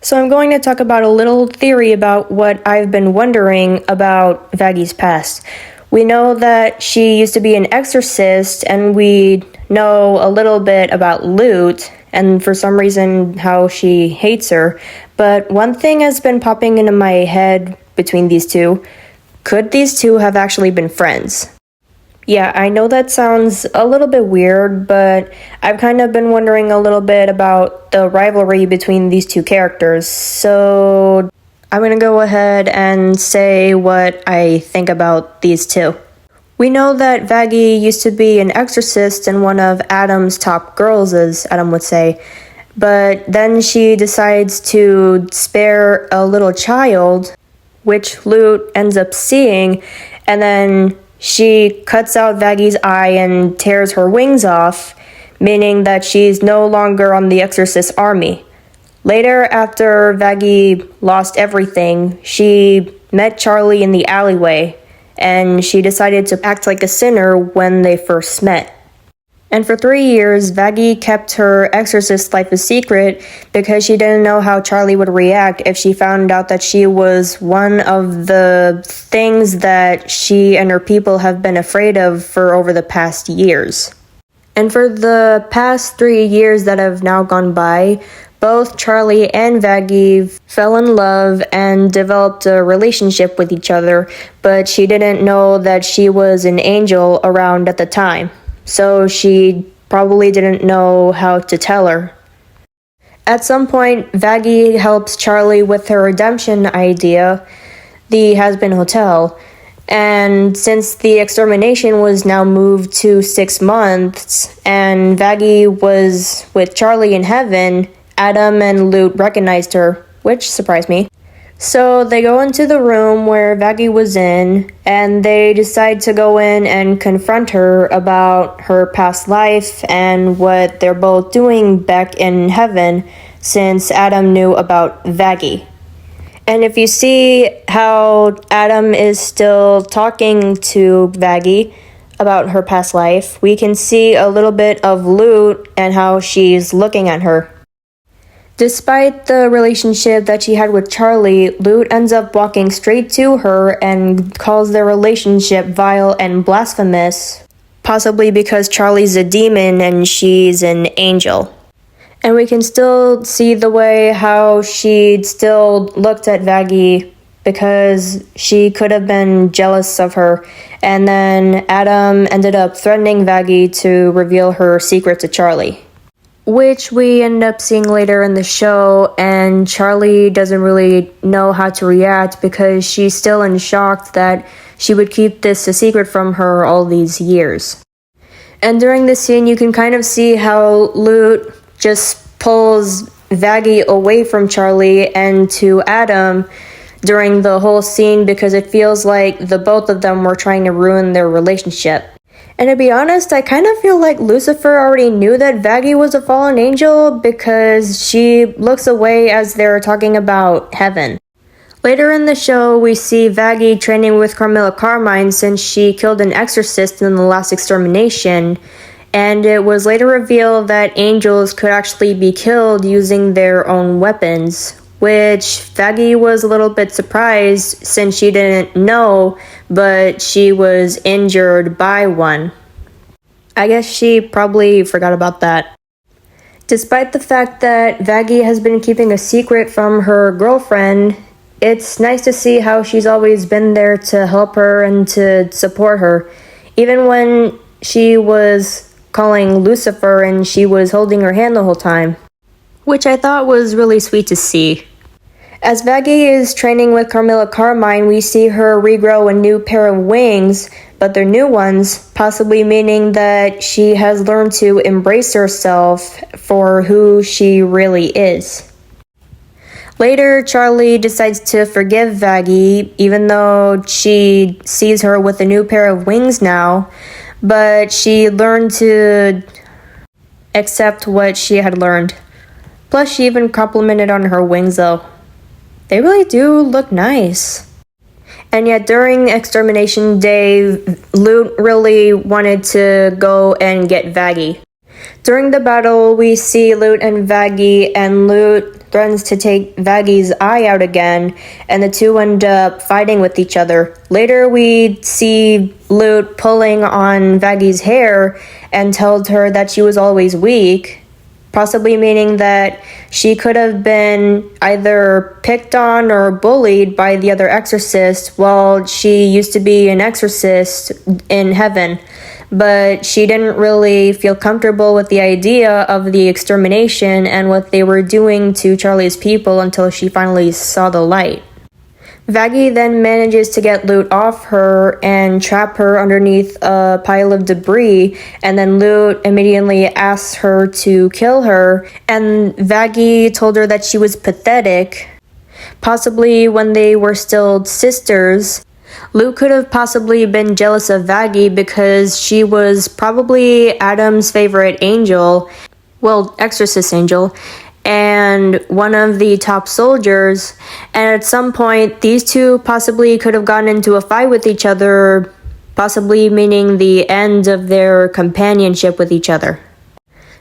So I'm going to talk about a little theory about what I've been wondering about Vaggie's past. We know that she used to be an exorcist, and we know a little bit about Lute, and for some reason how she hates her. But one thing has been popping into my head between these two. Could these two have actually been friends? Yeah, I know that sounds a little bit weird, but I've kind of been wondering a little bit about the rivalry between these two characters, so I'm gonna go ahead and say what I think about these two. We know that Vaggie used to be an exorcist and one of Adam's top girls, as Adam would say, but then she decides to spare a little child, which Lute ends up seeing, and then she cuts out Vaggie's eye and tears her wings off, meaning that she's no longer on the Exorcist army. Later, after Vaggie lost everything, she met Charlie in the alleyway, and she decided to act like a sinner when they first met. And for 3 years, Vaggie kept her exorcist life a secret because she didn't know how Charlie would react if she found out that she was one of the things that she and her people have been afraid of for over the past years. And for the past 3 years that have now gone by, both Charlie and Vaggie fell in love and developed a relationship with each other, but she didn't know that she was an angel around at the time. So she probably didn't know how to tell her. At some point, Vaggie helps Charlie with her redemption idea, the Hazbin Hotel, and since the extermination was now moved to 6 months, and Vaggie was with Charlie in heaven, Adam and Lute recognized her, which surprised me. So they go into the room where Vaggie was in, and they decide to go in and confront her about her past life and what they're both doing back in heaven since Adam knew about Vaggie. And if you see how Adam is still talking to Vaggie about her past life, we can see a little bit of Lute and how she's looking at her. Despite the relationship that she had with Charlie, Lute ends up walking straight to her and calls their relationship vile and blasphemous, possibly because Charlie's a demon and she's an angel. And we can still see the way how she still looked at Vaggie because she could have been jealous of her. And then Adam ended up threatening Vaggie to reveal her secret to Charlie, which we end up seeing later in the show, and Charlie doesn't really know how to react because she's still in shock that she would keep this a secret from her all these years. And during this scene, you can kind of see how Lute just pulls Vaggie away from Charlie and to Adam during the whole scene because it feels like the both of them were trying to ruin their relationship. And to be honest, I kind of feel like Lucifer already knew that Vaggie was a fallen angel because she looks away as they're talking about heaven. Later in the show, we see Vaggie training with Carmilla Carmine since she killed an exorcist in the last extermination, and it was later revealed that angels could actually be killed using their own weapons, which Vaggie was a little bit surprised since she didn't know, but she was injured by one. I guess she probably forgot about that. Despite the fact that Vaggie has been keeping a secret from her girlfriend, it's nice to see how she's always been there to help her and to support her, even when she was calling Lucifer and she was holding her hand the whole time, which I thought was really sweet to see. As Vaggie is training with Carmilla Carmine, we see her regrow a new pair of wings, but they're new ones, possibly meaning that she has learned to embrace herself for who she really is. Later, Charlie decides to forgive Vaggie, even though she sees her with a new pair of wings now, but she learned to accept what she had learned. Plus, she even complimented on her wings though. They really do look nice. And yet during Extermination Day, Lute really wanted to go and get Vaggie. During the battle, we see Lute and Vaggie, and Lute threatens to take Vaggie's eye out again, and the two end up fighting with each other. Later, we see Lute pulling on Vaggie's hair and told her that she was always weak, possibly meaning that she could have been either picked on or bullied by the other exorcist while she used to be an exorcist in heaven. But she didn't really feel comfortable with the idea of the extermination and what they were doing to Charlie's people until she finally saw the light. Vaggie then manages to get Lute off her and trap her underneath a pile of debris, and then Lute immediately asks her to kill her, and Vaggie told her that she was pathetic. Possibly when they were still sisters, Lute could have possibly been jealous of Vaggie because she was probably Adam's favorite angel, well, exorcist angel, and one of the top soldiers, and at some point these two possibly could have gotten into a fight with each other, possibly meaning the end of their companionship with each other.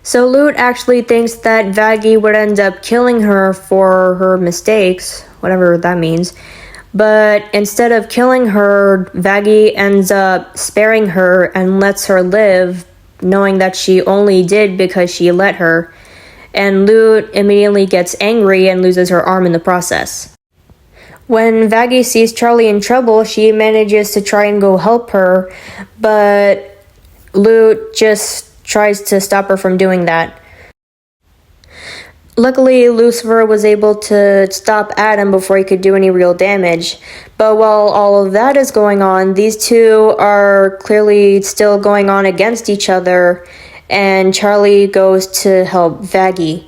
So Lute actually thinks that Vaggie would end up killing her for her mistakes, whatever that means. But instead of killing her, Vaggie ends up sparing her and lets her live, knowing that she only did because she let her. And Lute immediately gets angry and loses her arm in the process. When Vaggie sees Charlie in trouble, she manages to try and go help her, but Lute just tries to stop her from doing that. Luckily, Lucifer was able to stop Adam before he could do any real damage. But while all of that is going on, these two are clearly still going on against each other, and Charlie goes to help Vaggie.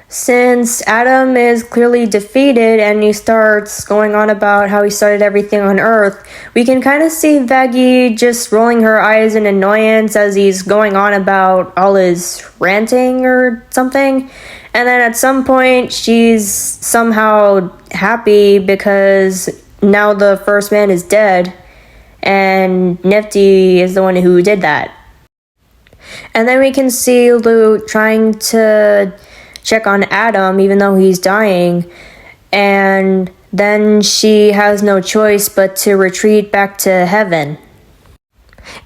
Since Adam is clearly defeated and he starts going on about how he started everything on Earth, we can kind of see Vaggie just rolling her eyes in annoyance as he's going on about all his ranting or something. And then at some point, she's somehow happy because now the first man is dead, and Nifty is the one who did that. And then we can see Lute trying to check on Adam even though he's dying, and then she has no choice but to retreat back to heaven.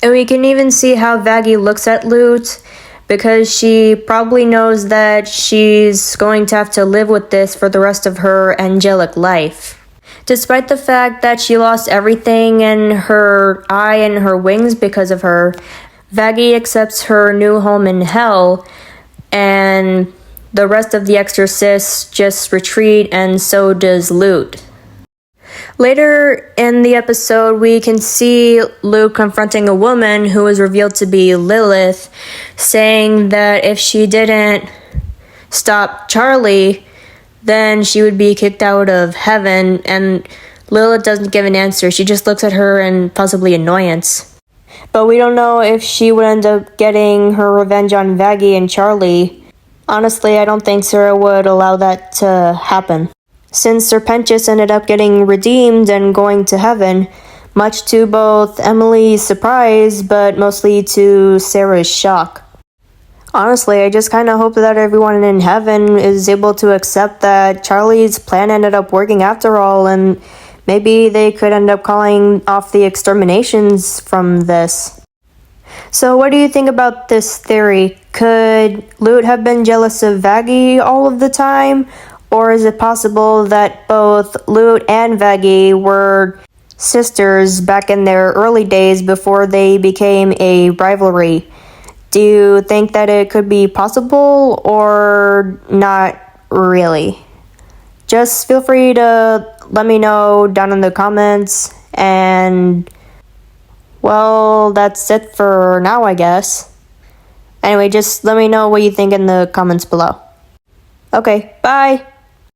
And we can even see how Vaggie looks at Lute, because she probably knows that she's going to have to live with this for the rest of her angelic life. Despite the fact that she lost everything and her eye and her wings because of her, Vaggie accepts her new home in hell, and the rest of the exorcists just retreat, and so does Lute. Later in the episode, we can see Lute confronting a woman who is revealed to be Lilith, saying that if she didn't stop Charlie, then she would be kicked out of heaven, and Lilith doesn't give an answer. She just looks at her in possibly annoyance. But we don't know if she would end up getting her revenge on Vaggie and Charlie. Honestly, I don't think Sarah would allow that to happen, since Serpentius ended up getting redeemed and going to heaven, much to both Emily's surprise, but mostly to Sarah's shock. Honestly, I just kind of hope that everyone in heaven is able to accept that Charlie's plan ended up working after all, and maybe they could end up calling off the exterminations from this. So what do you think about this theory? Could Lute have been jealous of Vaggie all of the time? Or is it possible that both Lute and Vaggie were sisters back in their early days before they became a rivalry? Do you think that it could be possible or not really? Just feel free to let me know down in the comments, and well, that's it for now, I guess. Anyway, just let me know what you think in the comments below. Okay, bye!